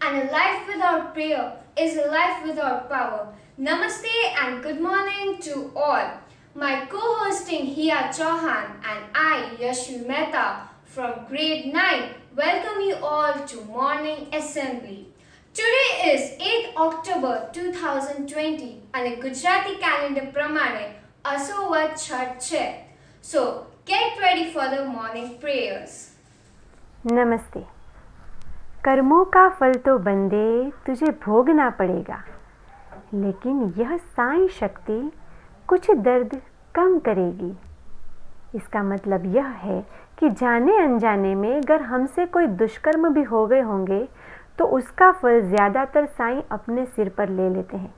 and a life without prayer is a life without power. Namaste and good morning to all. My co-hosting Hiya Chauhan and I, Yashvi Mehta from grade 9, welcome you all to Morning Assembly. Today is 8th October 2020 and Gujarati calendar pramane Aso Vad Chhath છે. So get ready for the morning prayers. नमस्ते। कर्मों का फल तो बंदे तुझे भोगना पड़ेगा, लेकिन यह साईं शक्ति कुछ दर्द कम करेगी। इसका मतलब यह है कि जाने अनजाने में अगर हमसे कोई दुष्कर्म भी हो गए होंगे तो उसका फल ज़्यादातर साईं अपने सिर पर ले लेते हैं,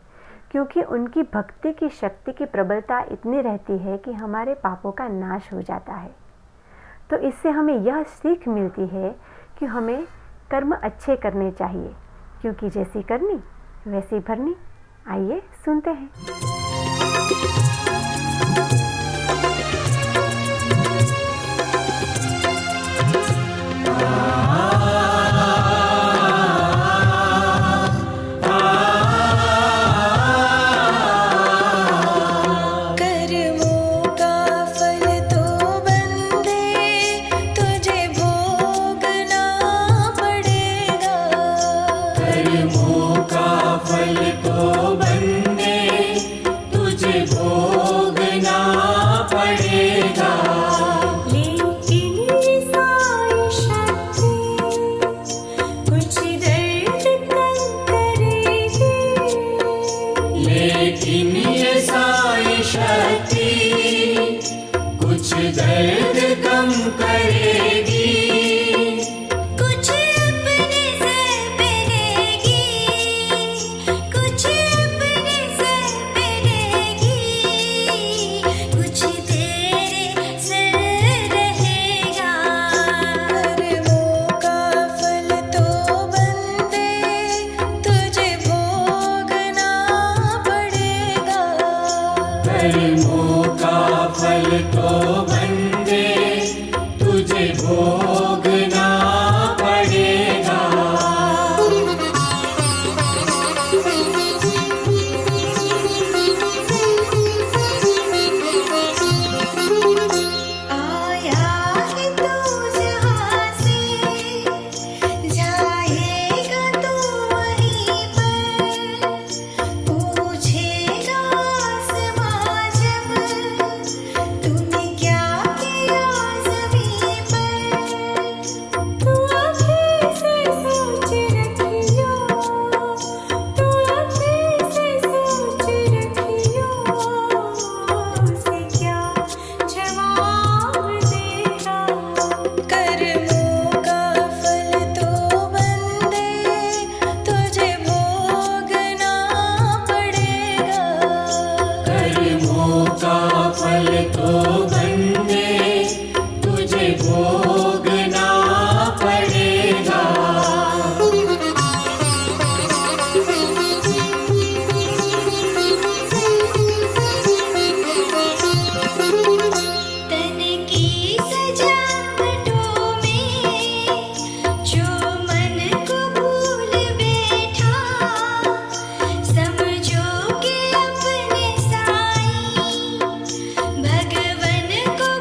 क्योंकि उनकी भक्ति की शक्ति की प्रबलता इतनी रहती है कि हमारे पापों का नाश हो जाता है। तो इससे हमें यह सीख मिलती है कि हमें कर्म अच्छे करने चाहिए, क्योंकि जैसी करनी वैसी भरनी। आइए सुनते हैं। लेकिन ये साईं शक्ति कुछ दर्द कम करेगी, कुछ अपने से मिलेगी, कुछ अपने से मिलेगी, कुछ तेरे से रहेगा। कर्मों का फल तो बंदे तुझे भोगना पड़ेगा। कर्मों का फल तो बंदे तुझे भोगना पड़ेगा। आया है तू जहाँ से, जाएगा तू वहीं पर, पूछेगा आसमां जब तूने क्या किया ज़मीं पर। तू अभी से सोच रखियो, तू अभी से सोच रखियो, उसे क्या जवाब देगा। कर्मों का फल तो बंदे तुझे भोगना पड़ेगा। कर्मों का फल तो बंदे तुझे भोगना पड़ेगा। तन की सजावटों में जो मन को भूल बैठा, समझो कि अपने साईं भगवन को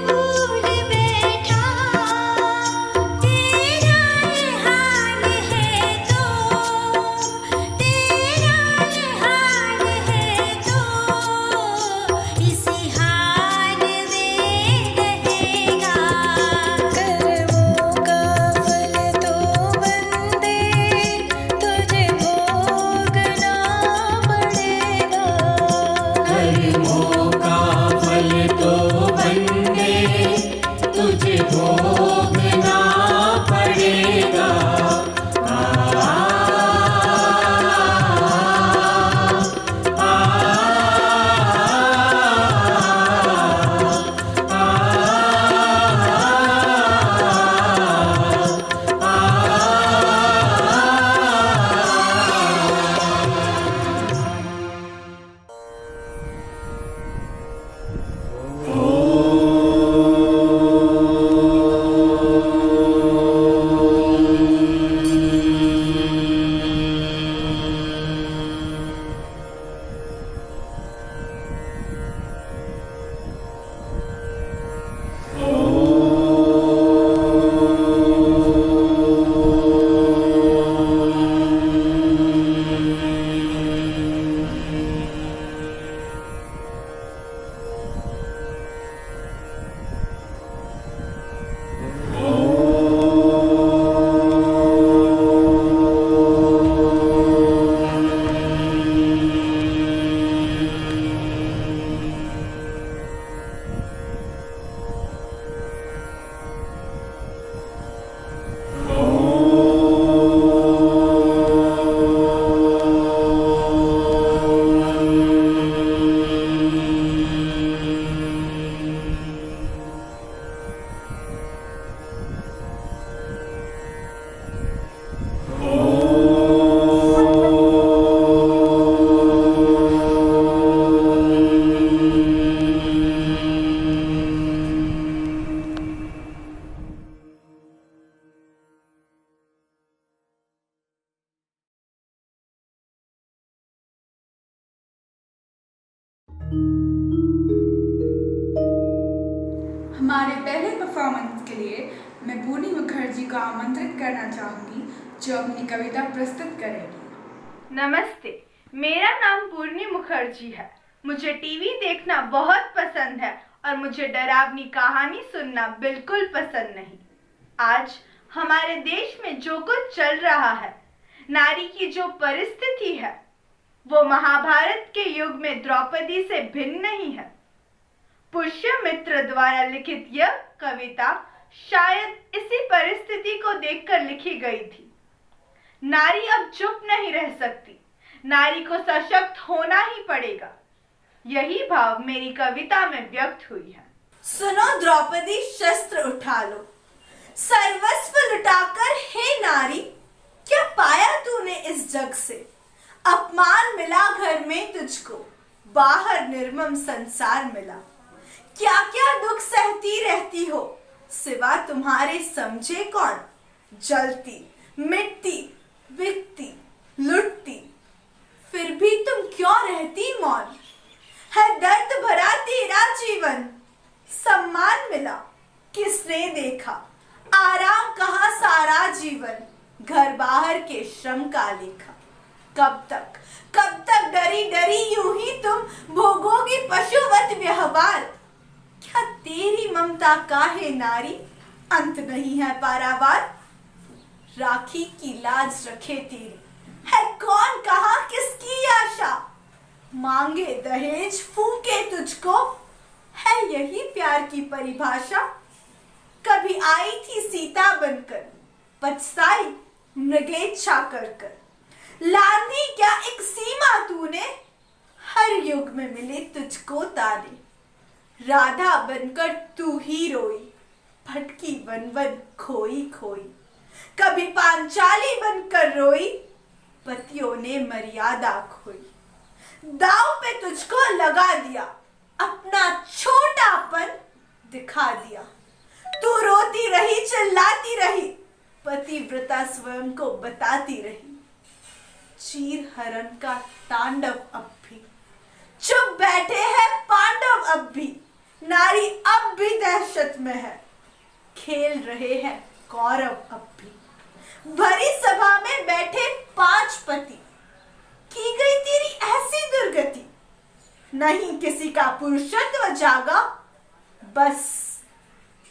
हमारे पहले परफॉर्मेंस के लिए मैं पूर्णी मुखर्जी को आमंत्रित करना चाहूँगी जो अपनी कविता प्रस्तुत करेगी। नमस्ते, मेरा नाम पूर्णी मुखर्जी है। मुझे टीवी देखना बहुत पसंद है और मुझे डरावनी कहानी सुनना बिल्कुल पसंद नहीं। आज हमारे देश में जो कुछ चल रहा है, नारी की जो परिस्थिति है, वो महाभारत के युग में द्रौपदी से भिन्न नहीं है। पुष्यमित्र द्वारा लिखित यह कविता शायद इसी परिस्थिति को देखकर लिखी गई थी। नारी अब चुप नहीं रह सकती, नारी को सशक्त होना ही पड़ेगा। यही भाव मेरी कविता में व्यक्त हुई है। सुनो द्रौपदी, शस्त्र उठा लो, सर्वस्व लुटाकर हे नारी, क्या पाया तूने इस जग से? अपमान मिला घर में तुझको, बाहर निर्मम संसार मिला। क्या क्या दुख सहती रहती हो, सिवा तुम्हारे समझे कौन? जलती, मिटती, बिकती, लुटती, फिर भी तुम क्यों रहती मौन? है दर्द भरा तेरा जीवन, सम्मान मिला किसने देखा? आराम कहाँ सारा जीवन, घर बाहर के श्रम का लेखा। कब तक डरी डरी यूं ही तुम भोगोगी पशुवत व्यवहार? क्या तेरी ममता का है नारी, अंत नहीं है पारावार? राखी की लाज रखे तेरी, है कौन कहा किसकी आशा? मांगे दहेज फूके तुझको, है यही प्यार की परिभाषा? कभी आई थी सीता बनकर, पछताई मृगेच्छा कर कर। लांदी क्या एक सीमा तूने, हर युग में मिले तुझको तारे। राधा बनकर तू ही रोई, भटकी वन वन खोई खोई। कभी पांचाली बनकर रोई, पतियों ने मर्यादा खोई। दाव पे तुझको लगा दिया, अपना छोटापन दिखा दिया। तू रोती रही, चिल्लाती रही, पतिव्रता स्वयं को बताती रही। चीर हरण का तांडव अब भी, चुप बैठे हैं पांडव अब भी। नारी अब भी दहशत में है, खेल रहे हैं कौरव अब भी। भरी सभा में बैठे 5 पति, की गई तेरी ऐसी दुर्गति। नहीं किसी का पुरुषत्व जागा, बस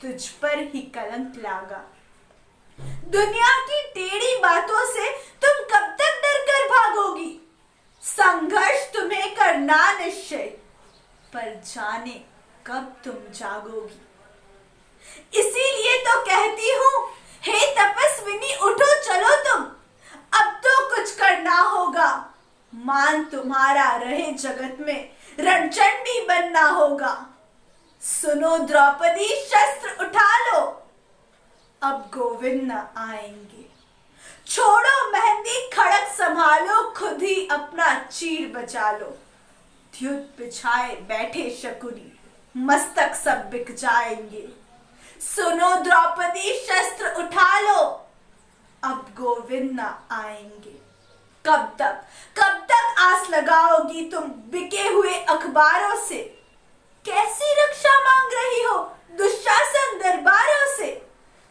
तुझ पर ही कलंक लागा। दुनिया की टेढ़ी बातों से तुम कब तक डर कर भागोगी? संघर्ष तुम्हें करना निश्चय, पर जाने कब तुम जागोगी। इसीलिए तो कहती हूँ, हे तपस्विनी उठो चलो तुम, अब तो कुछ करना होगा। मान तुम्हारा रहे जगत में, रणचंडी बनना होगा। सुनो द्रौपदी, शस्त्र उठा लो, अब गोविंद न आएंगे। छोड़ो मेहंदी खड़क संभालो, खुद ही अपना चीर बचा लो। द्युत बिछाए बैठे शकुनी, मस्तक सब बिक जाएंगे। सुनो द्रौपदी, शस्त्र उठा लो, अब गोविंद न आएंगे। कब तक आस लगाओगी तुम बिके हुए अखबारों से? कैसी रक्षा मांग रही हो दुशासन दरबारों से?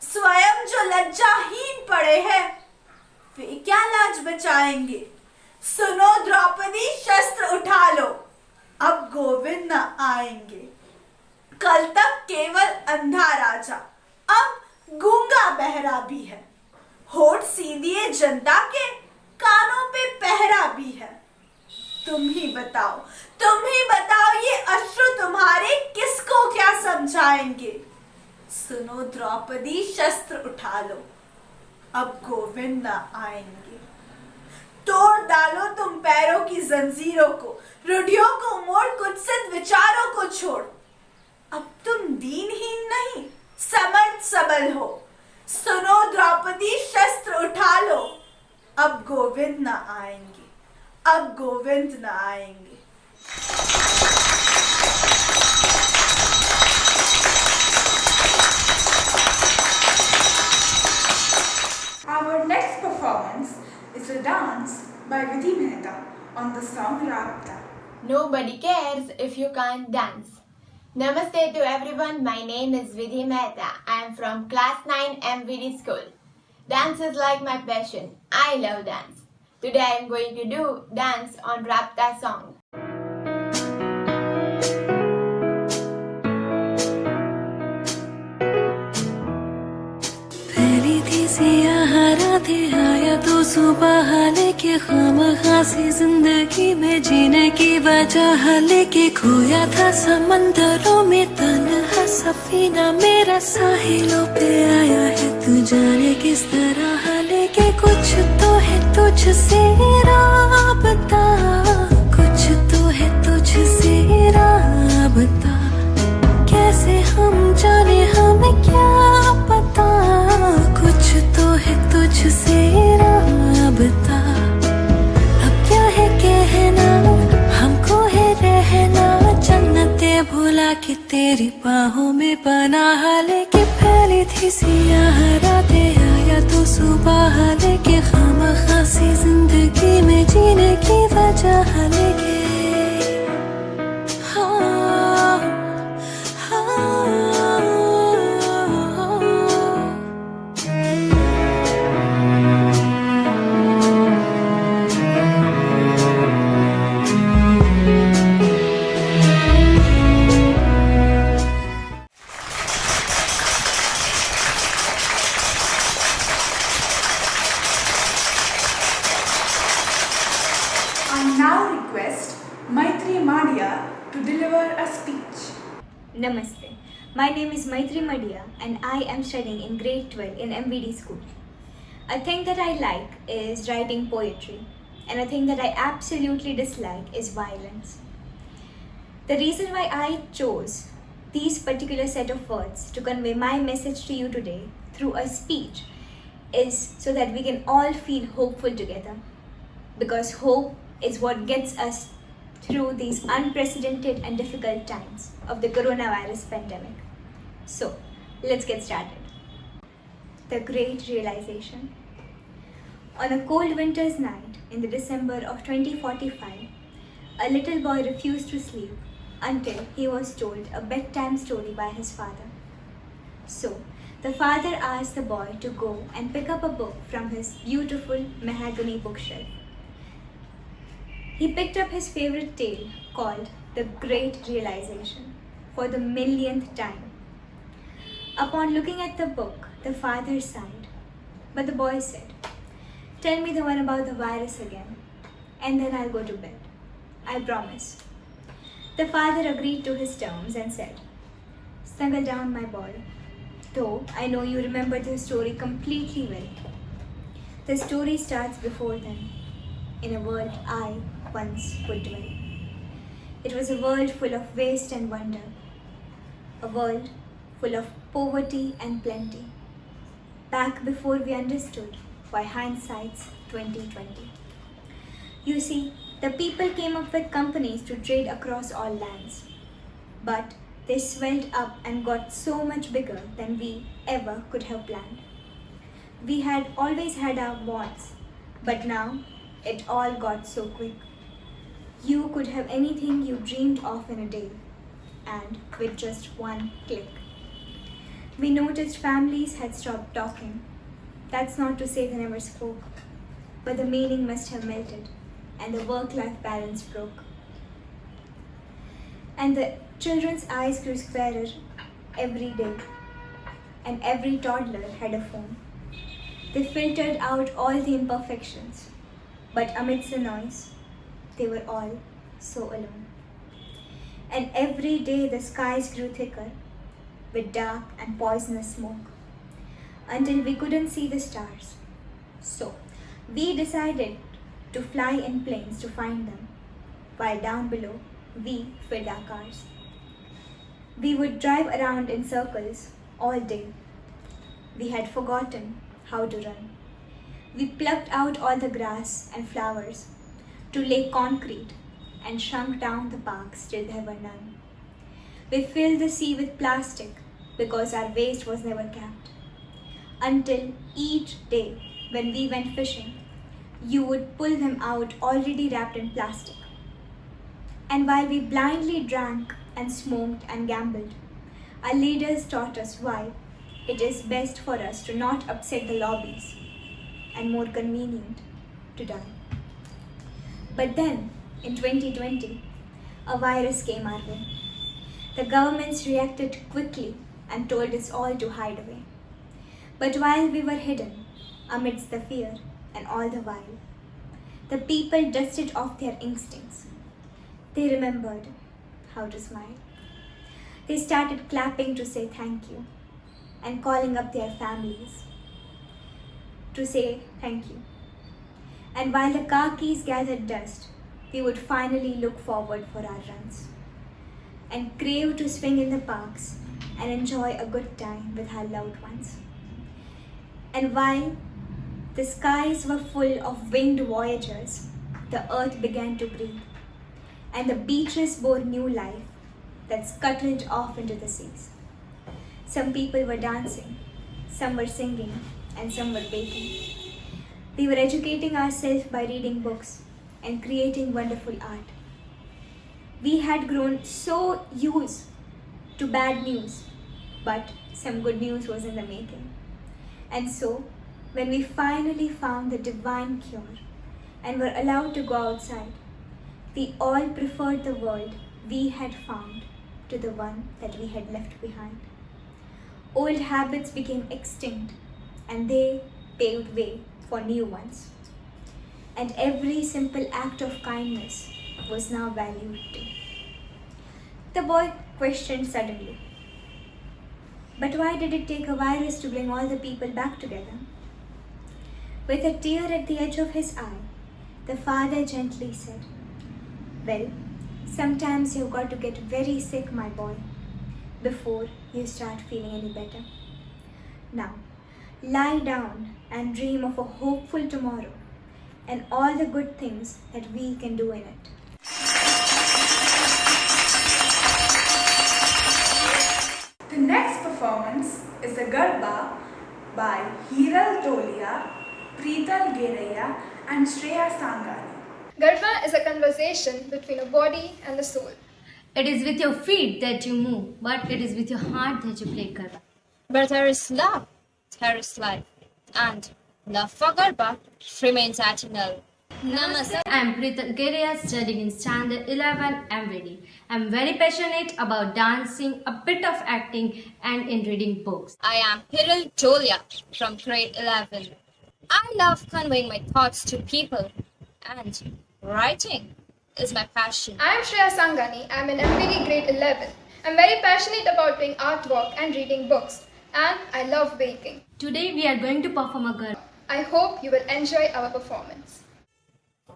स्वयं जो लज्जाहीन पड़े हैं, वे क्या लाज बचाएंगे? सुनो द्रौपदी, शस्त्र उठा लो, अब गोविंद न आएंगे। कल तक केवल अंधा राजा, अब गूंगा बहरा भी है। होठ सीधिए जनता के, कानों पे पहरा भी है। तुम ही बताओ ये अश्रु तुम्हारे किसको क्या समझाएंगे? सुनो द्रौपदी, शस्त्र उठा लो, अब गोविंद न आएंगे। तोड़ डालो तुम पैरों की जंजीरों को, रूढ़ियों को मोड़, कुत्सित विचारों को छोड़। अब तुम दीनहीन नहीं, समर्थ सबल हो। सुनो द्रौपदी, शस्त्र उठा लो, अब गोविंद न आएंगे, अब गोविंद न आएंगे। Our next performance is a dance by Vidhi Mehta on the song Rabta. Nobody cares if you can't dance. Namaste to everyone. My name is Vidhi Mehta. I am from class 9 MVD school. Dance is like my passion. I love dance. Today I am going to do dance on Rapta song. पहली थी सियाह रातें आया तो सुबह लेके खामखासी जिंदगी में जीने की वजह लेके खोया था समंदरों में तन्हा सफीना मेरा साहिलों पे आया है तू जाने किस तरह लेके कुछ तो है तुझसे राबता कुछ तो है तुझसे राबता कैसे हम जाने हमें क्या पता कुछ तो है तुझसे राबता अब क्या है कहना हमको है रहना जन्नते भुला के तेरी बाहों में पनाह लेके फैली थी सियाह रातें आया तो सुबह लेके खामखासी जिंदगी में जीने की वजह लेके I now request Maitri Madia to deliver a speech. Namaste. My name is Maitri Madia and I am studying in grade 12 in MVD school. A thing that I like is writing poetry and a thing that I absolutely dislike is violence. The reason why I chose these particular set of words to convey my message to you today through a speech is so that we can all feel hopeful together, because hope is what gets us through these unprecedented and difficult times of the coronavirus pandemic. So, let's get started. The Great Realization. On a cold winter's night in the December of 2045, a little boy refused to sleep until he was told a bedtime story by his father. So, the father asked the boy to go and pick up a book from his beautiful mahogany bookshelf. He picked up his favorite tale called The Great Realization for the millionth time. Upon looking at the book, the father sighed, but the boy said, "Tell me the one about the virus again, and then I'll go to bed. I promise." The father agreed to his terms and said, "Snuggle down, my boy, though I know you remember the story completely well. The story starts before then, in a world I once would dwell. It was a world full of waste and wonder, a world full of poverty and plenty, back before we understood why hindsight's 2020. You see, the people came up with companies to trade across all lands, but they swelled up and got so much bigger than we ever could have planned. We had always had our wants, but now it all got so quick. You could have anything you dreamed of in a day, and with just one click. We noticed families had stopped talking. That's not to say they never spoke, but the meaning must have melted, and the work-life balance broke. And the children's eyes grew squarer every day, and every toddler had a phone. They filtered out all the imperfections, but amidst the noise, they were all so alone. And every day the skies grew thicker with dark and poisonous smoke until we couldn't see the stars. So we decided to fly in planes to find them, while down below we filled our cars. We would drive around in circles all day. We had forgotten how to run. We plucked out all the grass and flowers to lay concrete and shrunk down the parks till there were none. We filled the sea with plastic because our waste was never capped. Until each day when we went fishing, you would pull them out already wrapped in plastic. And while we blindly drank and smoked and gambled, our leaders taught us why it is best for us to not upset the lobbies and more convenient to die. But then, in 2020, a virus came our way. The governments reacted quickly and told us all to hide away. But while we were hidden, amidst the fear and all the while, the people dusted off their instincts. They remembered how to smile. They started clapping to say thank you and calling up their families to say thank you. And while the car keys gathered dust, we would finally look forward for our runs and crave to swing in the parks and enjoy a good time with our loved ones. And while the skies were full of winged voyagers, the earth began to breathe, and the beaches bore new life that scuttled off into the seas. Some people were dancing, some were singing, and some were baking. We were educating ourselves by reading books and creating wonderful art. We had grown so used to bad news, but some good news was in the making. And so, when we finally found the divine cure and were allowed to go outside, we all preferred the world we had found to the one that we had left behind. Old habits became extinct and they paved way for new ones. And every simple act of kindness was now valued too. The boy questioned suddenly, but why did it take a virus to bring all the people back together? With a tear at the edge of his eye, the father gently said, well, sometimes you've got to get very sick, my boy, before you start feeling any better. Now, lie down and dream of a hopeful tomorrow and all the good things that we can do in it. The next performance is the Garba by Hiral Tolia, Preetal Geraya and Shreya Sangani. Garba is a conversation between a body and the soul. It is with your feet that you move, but it is with your heart that you play Garba. But there is love, there is life, and love for Garba remains eternal. Namaste. I am Preetal Geraya, studying in Standard 11 MVD. I am very passionate about dancing, a bit of acting, and in reading books. I am Hiral Tolia from grade 11. I love conveying my thoughts to people, and writing is my passion. I am Shreya Sangani. I am in MVD grade 11. I am very passionate about doing artwork and reading books, and I love baking. Today we are going to perform a Garba. I hope you will enjoy our performance.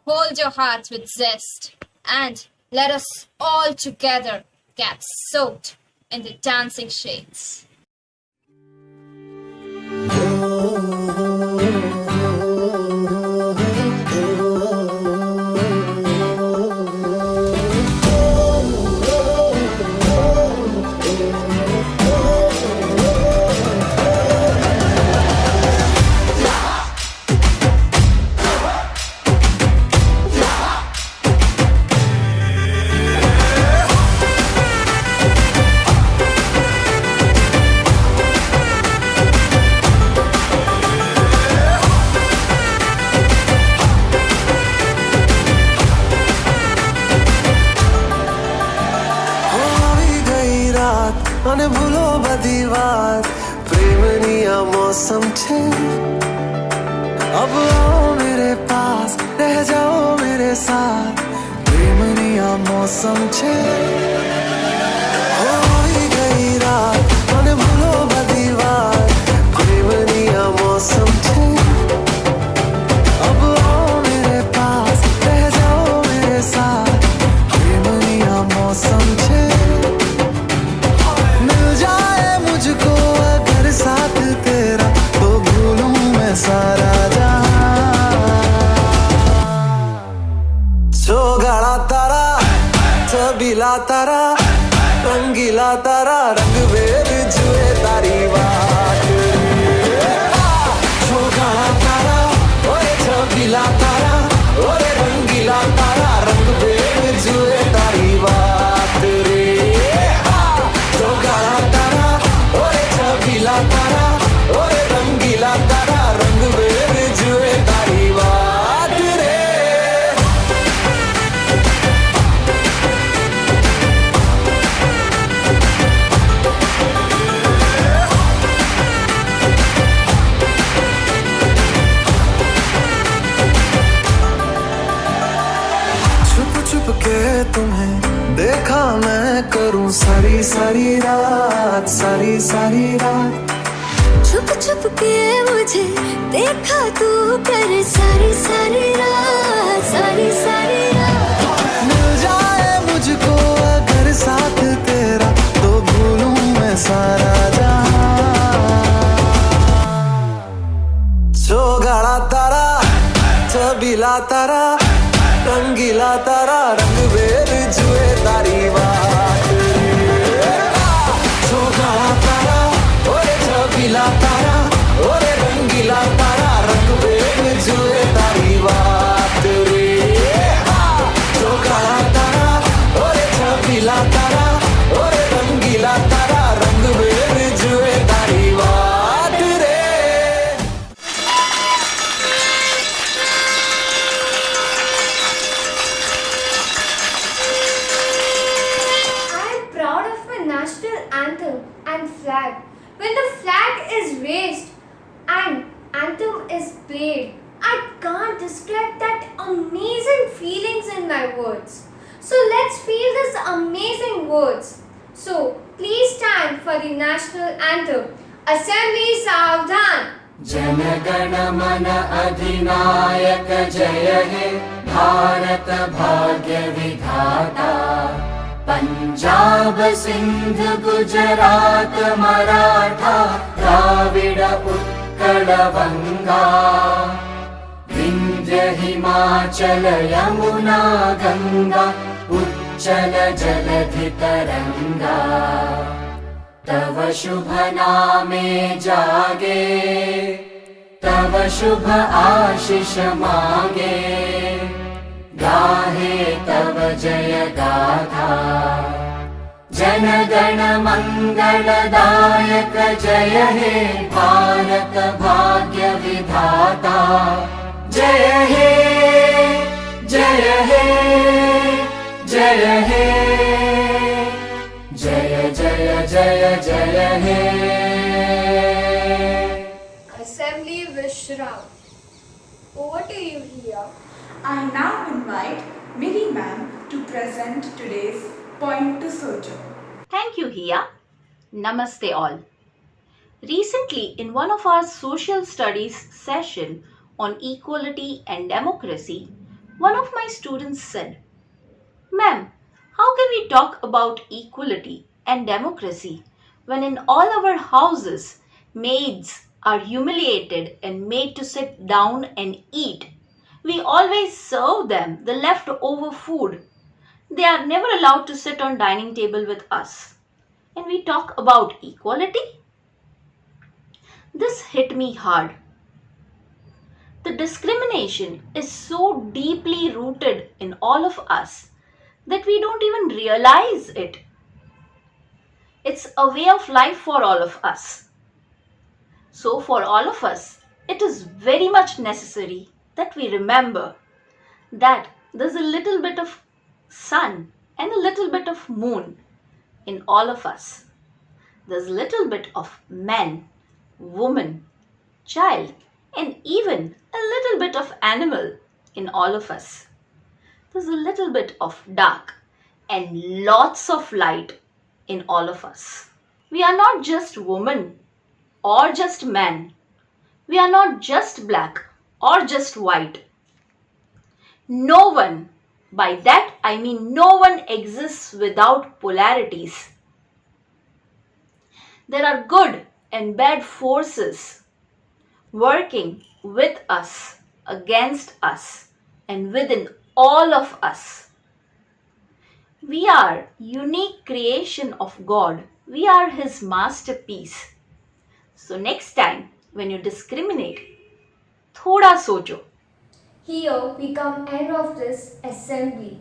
Hold your hearts with zest, and let us all together get soaked in the dancing shades. અને ભૂલો બધી વાત પ્રેમની આ મૌસમ છે अब आओ मेरे पास रह जाओ मेरे साथ प्रेमनी आ मौसम छे होई गई रात અને ભૂલો બધી વાત પ્રેમની આ मौसम छे अब आओ मेरे पास रह जाओ मेरे साथ प्रेमनी आ मौसम छे मुझको अगर साथ तेरा तो भूलूं मैं सारा जहां सो गाड़ा तारा सबीला तारा रंगीला तारा ओए रंगीला तारा रंग बेर जुए तारी बात रे छुप छुप के तुम्हें देखा मैं करूं सारी सारी रात सारी सारी रात छुप छुप के मुझे देखा तू कर सारी सारी रात सारी सारी रात मिल जाए मुझको अगर साथ तेरा तो भूलूं मैं सारा जहां चौगाड़ा तारा छबीला तारा रंगीला तारा रंग बेर जुए तारी बात चौगाड़ा तारा ओरे छबीला तारा ओरे रंगीला तारा रंग बेर जुए तारी बात रे चौगाड़ा तारा ओरे छबीला तारा ओरे रंगीला तारा रंग बेर जुए तारी बात रे I am proud of my national anthem and flag. When the flag is raised and anthem is played, I can't describe that amazing feelings in my words. So let's feel this amazing words. So please stand for the national anthem. Assembly Savdhan. जनगण मन अधिनायक जय हे भारत भाग्य विधाता पंजाब सिंध गुजरात मराठा द्राविड उत्कल बंगा विंध्य हिमाचल यमुना गंगा उच्चल जलधि तरंगा तव शुभ नामे जागे तव शुभ आशीष मांगे गाहे तव जय गाथा जन गण मंगलदायक जय हे भारत भाग्य विधाता जय हे जय हे जय हे जय जय जय जय हे Assembly Vishram. Over to you here. I now invite Miri ma'am to present today's point to Sojo. Thank you, Hiya. Namaste all. Recently, in one of our social studies session on equality and democracy, one of my students said, "Ma'am, how can we talk about equality and democracy when in all our houses maids are humiliated and made to sit down and eat? We always serve them the leftover food. They are never allowed to sit on dining table with us. And we talk about equality?" This hit me hard. The discrimination is so deeply rooted in all of us that we don't even realize it. It's a way of life for all of us. So for all of us, it is very much necessary that we remember that there's a little bit of sun and a little bit of moon in all of us. There's a little bit of man, woman, child, and even a little bit of animal in all of us. There's a little bit of dark and lots of light in all of us. We are not just woman or just man. We are not just black or just white. No one, by that I mean no one exists without polarities. There are good and bad forces working with us, against us, and within all of us. We are unique creation of God. We are His masterpiece. So next time when you discriminate, thoda socho. Here we come end of this assembly.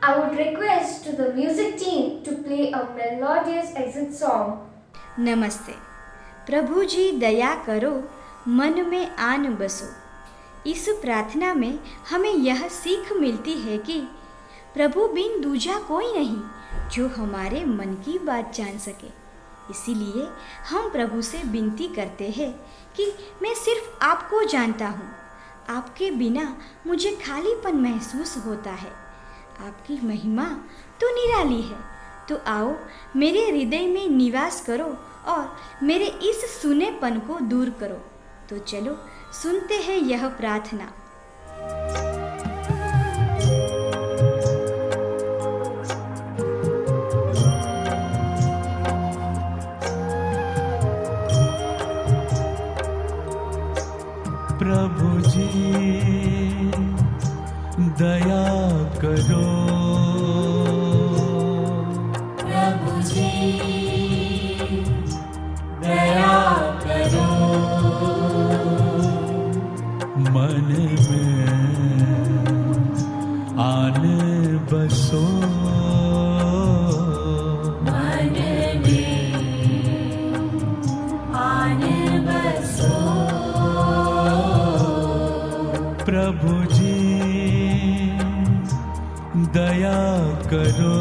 I would request to the music team to play a melodious exit song. Namaste. प्रभु जी दया करो, मन में आन बसो। इस प्रार्थना में हमें यह सीख मिलती है कि प्रभु बिन दूजा कोई नहीं जो हमारे मन की बात जान सके। इसीलिए हम प्रभु से विनती करते हैं कि मैं सिर्फ आपको जानता हूँ, आपके बिना मुझे खालीपन महसूस होता है। आपकी महिमा तो निराली है, तो आओ मेरे हृदय में निवास करो और मेरे इस सुनेपन को दूर करो। तो चलो सुनते हैं यह प्रार्थना। प्रभु जी दया करो, प्रभु जी दया करो, मन में आन बसो, मन में आन बसो। प्रभु जी दया करो,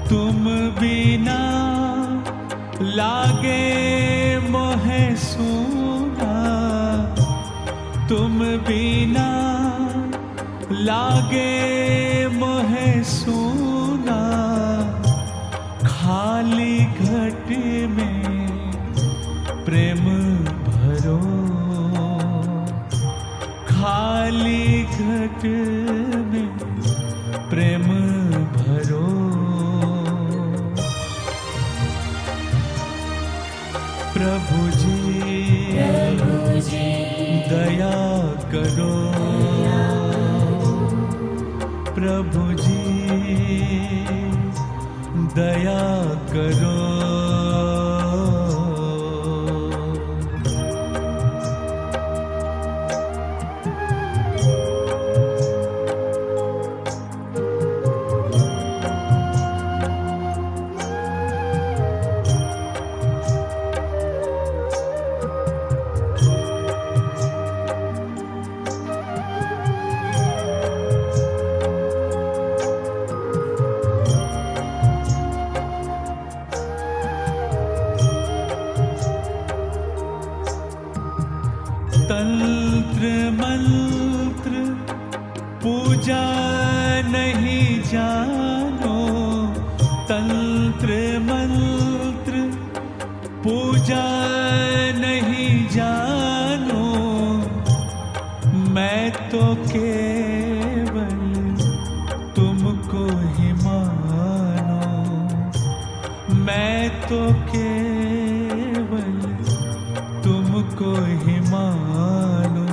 तुम बिना लागे मोहे सूना, तुम बिना लागे मोहे सूना, खाली घट में प्रेम भरो, खाली घट में प्रेम भरो। प्रभु जी दया करो, प्रभु जी दया करो। तंत्र मंत्र पूजा नहीं जानो, तंत्र मंत्र पूजा नहीं जानो, मैं तो केवल तुमको ही मानो, मैं तो केवल तुमको ही मानो।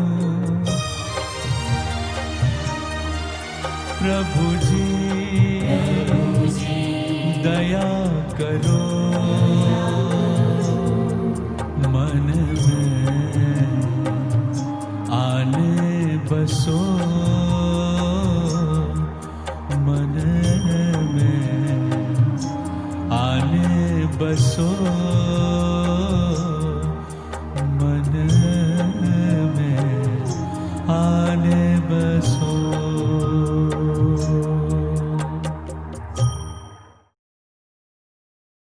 प्रभु जी दया करो, मन में आने बसो।